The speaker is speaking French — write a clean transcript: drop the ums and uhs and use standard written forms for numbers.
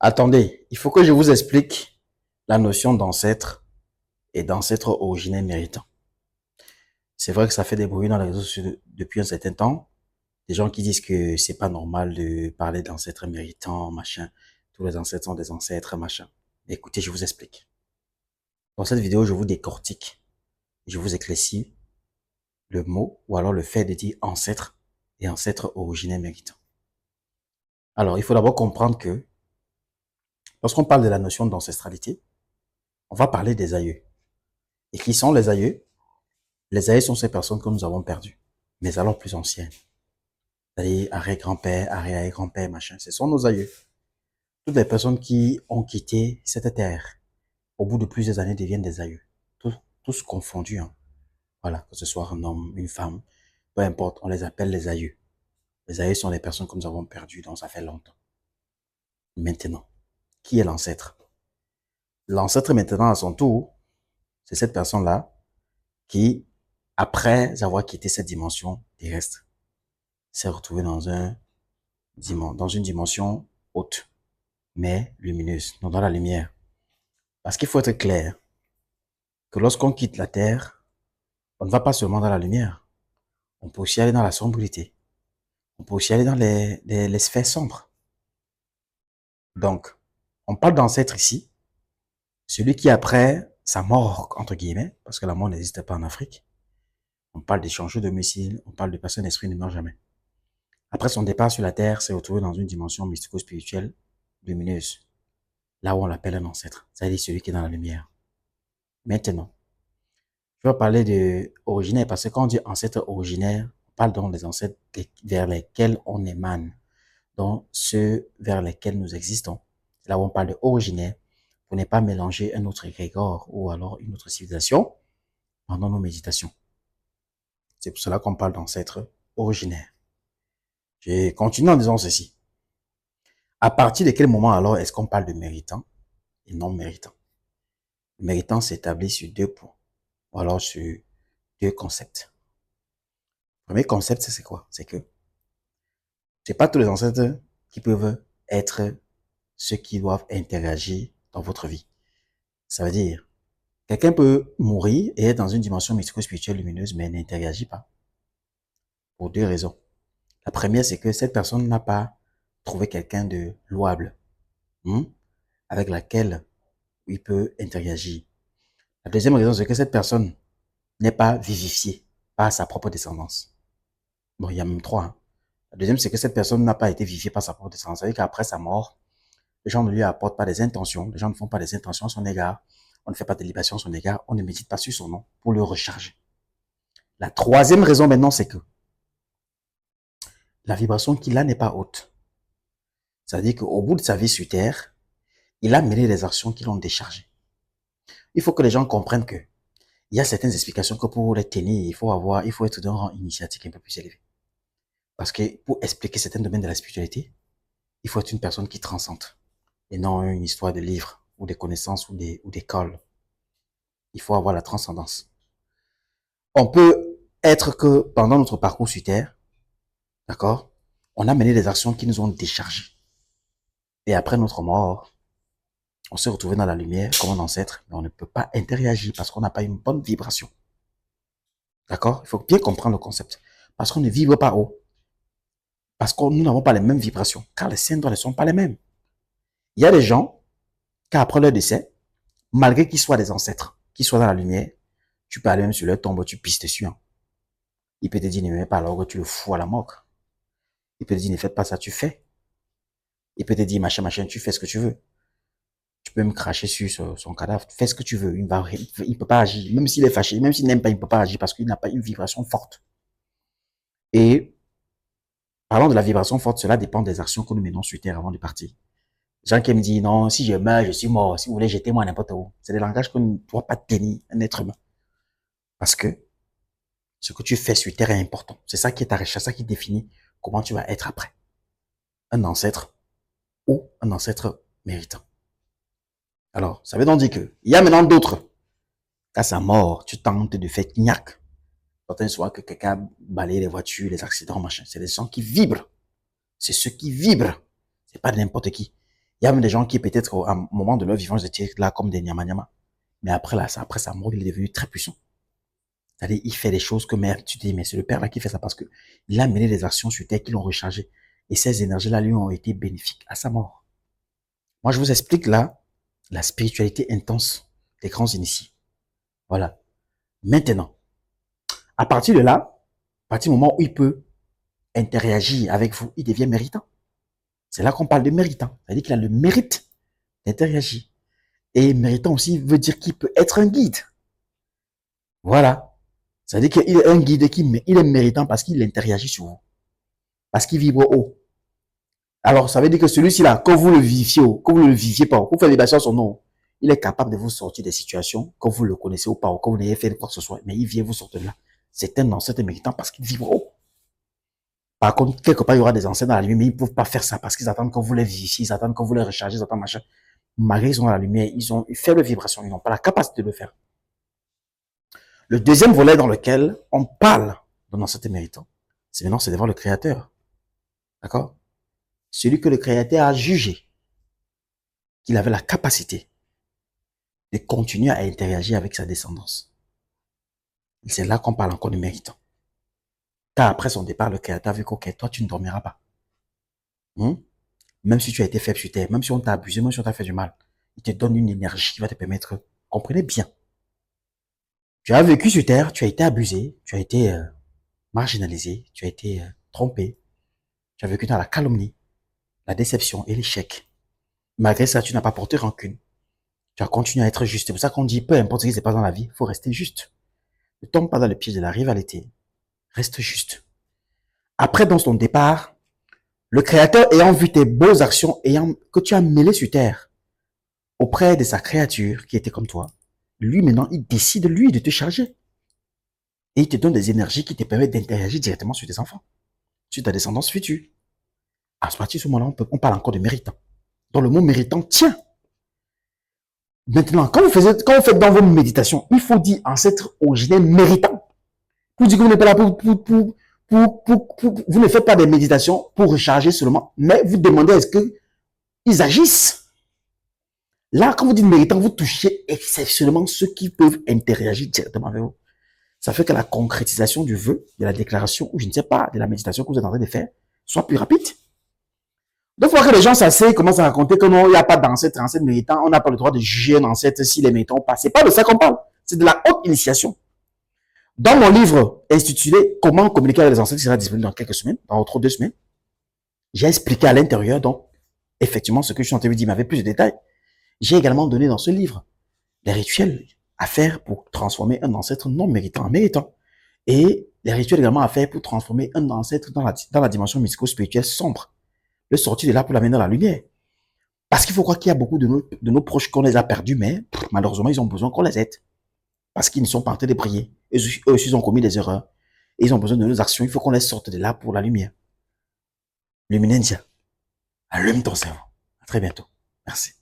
Attendez, il faut que je vous explique la notion d'ancêtre et d'ancêtre originaire méritant. C'est vrai que ça fait des bruits dans les réseaux sociaux depuis un certain temps. Des gens qui disent que c'est pas normal de parler d'ancêtres méritants, machin. Tous les ancêtres sont des ancêtres, machin. Écoutez, je vous explique. Dans cette vidéo, je vous décortique. Je vous éclaircis le mot ou alors le fait de dire ancêtre et ancêtre originaire méritant. Alors, il faut d'abord comprendre que lorsqu'on parle de la notion d'ancestralité, on va parler des aïeux. Et qui sont les aïeux? Les aïeux sont ces personnes que nous avons perdues, mais alors plus anciennes. C'est-à-dire arrière-grand-père, arrière-arrière-grand-père, machin. Ce sont nos aïeux. Toutes les personnes qui ont quitté cette terre, au bout de plusieurs années, deviennent des aïeux. Tous confondus. Hein. Voilà, que ce soit un homme, une femme, peu importe, on les appelle les aïeux. Les aïeux sont les personnes que nous avons perdues, donc ça fait longtemps. Maintenant, qui est l'ancêtre? L'ancêtre maintenant, à son tour, c'est cette personne-là qui, après avoir quitté cette dimension terrestre, s'est retrouvée dans une dimension haute, mais lumineuse, donc dans la lumière. Parce qu'il faut être clair que lorsqu'on quitte la Terre, on ne va pas seulement dans la lumière. On peut aussi aller dans la sombrité. On peut aussi aller dans les sphères sombres. Donc, on parle d'ancêtre ici, celui qui après sa mort, entre guillemets, parce que la mort n'existe pas en Afrique, on parle d'échange de missiles, on parle de personne d'esprit ne meurt jamais. Après son départ sur la Terre, s'est retrouvé dans une dimension mystico-spirituelle lumineuse, là où on l'appelle un ancêtre, c'est-à-dire celui qui est dans la lumière. Maintenant, je vais parler de originaire, parce que quand on dit ancêtre originaire, on parle donc des ancêtres vers lesquels on émane, donc ceux vers lesquels nous existons. C'est là où on parle de originaire, pour ne pas mélanger un autre égrégore ou alors une autre civilisation pendant nos méditations. C'est pour cela qu'on parle d'ancêtre originaire. Je continue en disant ceci. À partir de quel moment alors est-ce qu'on parle de méritant et non méritant? Le méritant s'établit sur deux points, ou alors sur deux concepts. Le premier concept, c'est quoi? C'est que c'est pas tous les ancêtres qui peuvent être ceux qui doivent interagir dans votre vie. Ça veut dire, quelqu'un peut mourir et être dans une dimension mystico-spirituelle lumineuse, mais n'interagit pas. Pour deux raisons. La première, c'est que cette personne n'a pas trouvé quelqu'un de louable, avec laquelle il peut interagir. La deuxième raison, c'est que cette personne n'est pas vivifiée par sa propre descendance. Bon, il y a même trois. Hein. La deuxième, c'est que cette personne n'a pas été vivifiée par sa propre descendance. C'est-à-dire qu'après sa mort, les gens ne lui apportent pas des intentions, les gens ne font pas des intentions à son égard, on ne fait pas de libation à son égard, on ne médite pas sur son nom pour le recharger. La troisième raison maintenant, c'est que la vibration qu'il a n'est pas haute. C'est-à-dire qu'au bout de sa vie sur Terre, il a mené des actions qui l'ont déchargé. Il faut que les gens comprennent que il y a certaines explications que pour les tenir, il faut être d'un rang initiatique un peu plus élevé. Parce que pour expliquer certains domaines de la spiritualité, il faut être une personne qui transcende et non une histoire de livres ou des connaissances ou d'écoles. Il faut avoir la transcendance. On peut être que pendant notre parcours sur Terre, d'accord, on a mené des actions qui nous ont déchargés. Et après notre mort, on s'est retrouvé dans la lumière comme un ancêtre, mais on ne peut pas interagir parce qu'on n'a pas une bonne vibration. D'accord? Il faut bien comprendre le concept. Parce qu'on ne vibre pas haut. Parce que nous n'avons pas les mêmes vibrations. Car les syndromes ne sont pas les mêmes. Il y a des gens, qu'après leur décès, malgré qu'ils soient des ancêtres, qu'ils soient dans la lumière, tu peux aller même sur leur tombe, tu pisses dessus. Hein. Il peut te dire, ne mets pas alors que tu le fous à la morgue. Il peut te dire, ne faites pas ça, tu fais. Il peut te dire, machin, machin, tu fais ce que tu veux. Tu peux me cracher sur son cadavre, fais ce que tu veux. Il ne peut pas agir. Même s'il est fâché, même s'il n'aime pas, il ne peut pas agir parce qu'il n'a pas une vibration forte. Et parlons de la vibration forte, cela dépend des actions que nous menons sur Terre avant de partir. Les gens qui me disent, non, si je meurs, je suis mort. Si vous voulez, jetez-moi n'importe où. C'est des langages que ne doit pas tenir un être humain. Parce que ce que tu fais sur Terre est important. C'est ça qui est ta recherche, ça qui définit comment tu vas être après. Un ancêtre ou un ancêtre méritant. Alors, ça veut donc dire que il y a maintenant d'autres. Qu'à sa mort, tu tentes de faire gnac. Certains soient que quelqu'un balaye les voitures, les accidents, machin. C'est des gens qui vibrent. C'est ceux qui vibrent. C'est pas n'importe qui. Il y a même des gens qui, peut-être, à un moment de leur vivant, ils étaient là comme des nyama. Mais après, là, après sa mort, il est devenu très puissant. C'est-à-dire, il fait des choses que merde, tu te dis, mais c'est le père là qui fait ça parce que il a mené des actions sur terre qui l'ont rechargé. Et ces énergies-là lui ont été bénéfiques à sa mort. Moi, je vous explique là la spiritualité intense des grands initiés. Voilà. Maintenant, à partir de là, à partir du moment où il peut interagir avec vous, il devient méritant. C'est là qu'on parle de méritant. C'est-à-dire qu'il a le mérite d'interagir. Et méritant aussi veut dire qu'il peut être un guide. Voilà. C'est-à-dire qu'il est un guide il est méritant parce qu'il interagit sur vous. Parce qu'il vibre haut. Alors, ça veut dire que celui-ci-là, quand vous le viviez, quand vous ne le viviez pas, vous faites libération à son nom, il est capable de vous sortir des situations, quand vous le connaissez ou pas, ou quand vous n'avez fait quoi que ce soit, mais il vient vous sortir de là. C'est un ancêtre méritant parce qu'il vibre haut. Par contre, quelque part, il y aura des ancêtres dans la lumière, mais ils ne peuvent pas faire ça parce qu'ils attendent que vous les vivifiez, ils attendent que vous les rechargez, ils attendent machin. Malgré qu'ils sont dans la lumière, ils ont fait faible vibration, ils n'ont pas la capacité de le faire. Le deuxième volet dans lequel on parle d'un ancêtre méritant, c'est maintenant, c'est devant le Créateur. D'accord? Celui que le Créateur a jugé qu'il avait la capacité de continuer à interagir avec sa descendance. C'est là qu'on parle encore de méritant. Car après son départ, le Créateur a vu qu'ok, toi tu ne dormiras pas. Même si tu as été faible sur terre, même si on t'a abusé, même si on t'a fait du mal, il te donne une énergie qui va te permettre, comprenez bien. Tu as vécu sur terre, tu as été abusé, tu as été marginalisé, tu as été trompé, tu as vécu dans la calomnie, la déception et l'échec. Malgré ça, tu n'as pas porté rancune. Tu as continué à être juste. C'est pour ça qu'on dit, peu importe ce qui se passe dans la vie, il faut rester juste. Ne tombe pas dans le piège de la rivalité. Reste juste. Après, dans son départ, le Créateur ayant vu tes beaux actions que tu as mêlées sur terre auprès de sa créature qui était comme toi, lui maintenant, il décide, lui, de te charger. Et il te donne des énergies qui te permettent d'interagir directement sur tes enfants, sur ta descendance future. À partir de ce moment-là, on parle encore de méritant. Donc le mot méritant tient. Maintenant, quand vous faites dans vos méditations, il faut dire ancêtre originel méritant. Pour dire que vous n'êtes pas là vous ne faites pas des méditations pour recharger seulement, mais vous demandez est-ce qu'ils agissent. Là, quand vous dites méritant, vous touchez exceptionnellement ceux qui peuvent interagir directement avec vous. Ça fait que la concrétisation du vœu, de la déclaration, ou je ne sais pas, de la méditation que vous êtes en train de faire, soit plus rapide. Deux fois que les gens s'asseyent, commencent à raconter que non, il n'y a pas d'ancêtre méritant, on n'a pas le droit de juger un ancêtre s'il est méritant ou pas. C'est pas de ça qu'on parle. C'est de la haute initiation. Dans mon livre intitulé Comment communiquer avec les ancêtres, qui sera disponible dans quelques semaines, dans autres 2 semaines, j'ai expliqué à l'intérieur, donc, effectivement, ce que je suis en train de dire, mais avec plus de détails. J'ai également donné dans ce livre les rituels à faire pour transformer un ancêtre non méritant en méritant. Et les rituels également à faire pour transformer un ancêtre dans la dimension mystico-spirituelle sombre. Le sortir de là pour l'amener dans la lumière. Parce qu'il faut croire qu'il y a beaucoup de nos proches qu'on les a perdus, mais malheureusement, ils ont besoin qu'on les aide. Parce qu'ils ne sont pas en train de prier. Eux aussi, ils ont commis des erreurs. Et ils ont besoin de nos actions. Il faut qu'on les sorte de là pour la lumière. Luminentia, allume ton cerveau. À très bientôt. Merci.